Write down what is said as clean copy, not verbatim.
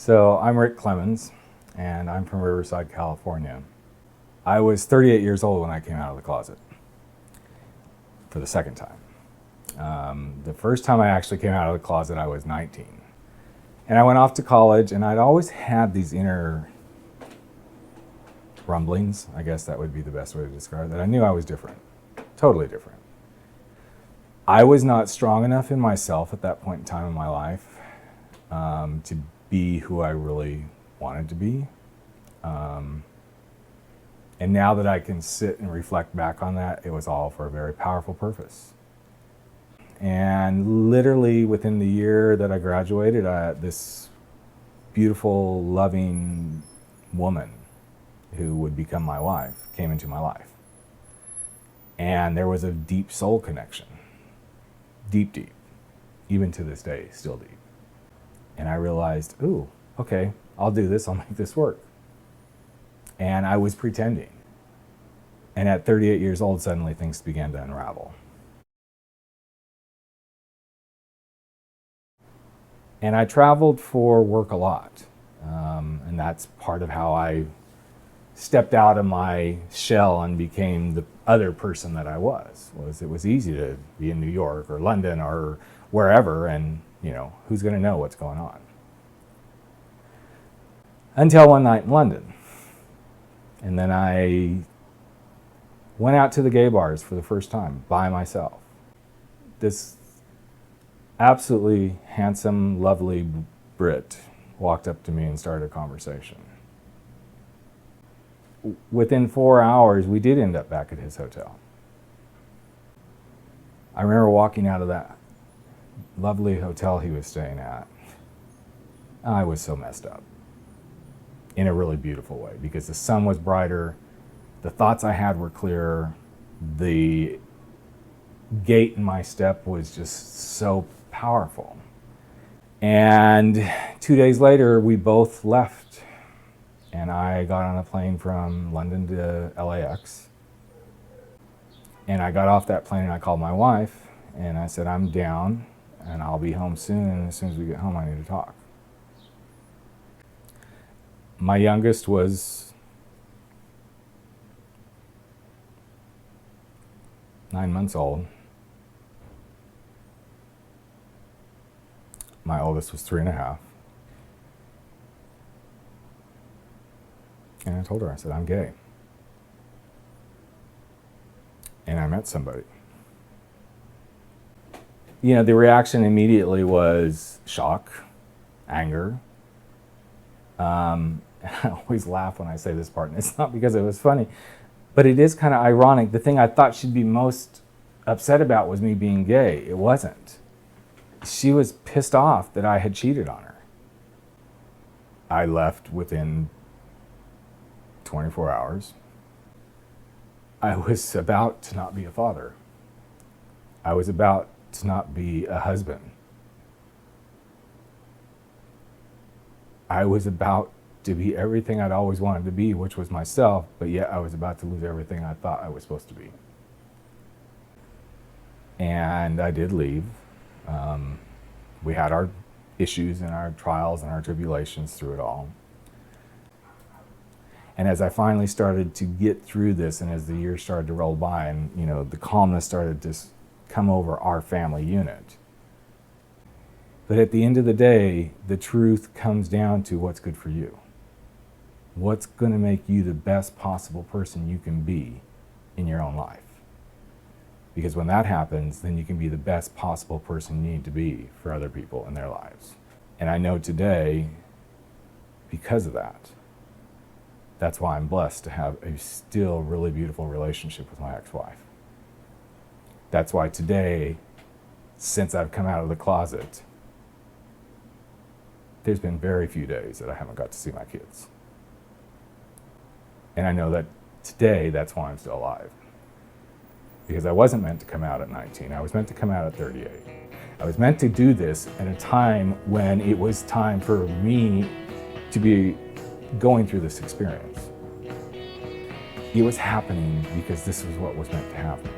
So I'm Rick Clemons, and I'm from Riverside, California. I was 38 years old when I came out of the closet for the second time. The first time I actually came out of the closet, I was 19. And I went off to college, and I'd always had these inner rumblings, I guess that would be the best way to describe it, that I knew I was different, totally different. I was not strong enough in myself at that point in time in my life to be who I really wanted to be. And now that I can sit and reflect back on that, it was all for a very powerful purpose. And literally within the year that I graduated, this beautiful, loving woman who would become my wife came into my life. And there was a deep soul connection. Deep, deep. Even to this day, still deep. And I realized, ooh, okay, I'll do this, I'll make this work. And I was pretending. And at 38 years old, suddenly things began to unravel. And I traveled for work a lot. And that's part of how I stepped out of my shell and became the other person that I was it was easy to be in New York or London or wherever, and who's going to know what's going on? Until one night in London. And then I went out to the gay bars for the first time by myself. This absolutely handsome, lovely Brit walked up to me and started a conversation. Within 4 hours, we did end up back at his hotel. I remember walking out of that lovely hotel he was staying at. I was so messed up in a really beautiful way because the sun was brighter, the thoughts I had were clearer, the gait in my step was just so powerful. And 2 days later, we both left, and I got on a plane from London to LAX. And I got off that plane and I called my wife and I said, I'm down and I'll be home soon, and as soon as we get home, I need to talk. My youngest was 9 months old. My oldest was 3.5. And I told her, I said, I'm gay. And I met somebody. The reaction immediately was shock, anger. I always laugh when I say this part, and it's not because it was funny, but it is kind of ironic. The thing I thought she'd be most upset about was me being gay. It wasn't. She was pissed off that I had cheated on her. I left within 24 hours. I was about to not be a father. I was about to not be a husband. I was about to be everything I'd always wanted to be, which was myself, but yet I was about to lose everything I thought I was supposed to be. And I did leave. We had our issues and our trials and our tribulations through it all. And as I finally started to get through this, and as the years started to roll by, and the calmness started to come over our family unit. But at the end of the day, the truth comes down to what's good for you. What's going to make you the best possible person you can be in your own life. Because when that happens, then you can be the best possible person you need to be for other people in their lives. And I know today, because of that, that's why I'm blessed to have a still really beautiful relationship with my ex-wife. That's why today, since I've come out of the closet, there's been very few days that I haven't got to see my kids. And I know that today, that's why I'm still alive. Because I wasn't meant to come out at 19, I was meant to come out at 38. I was meant to do this at a time when it was time for me to be going through this experience. It was happening because this was what was meant to happen.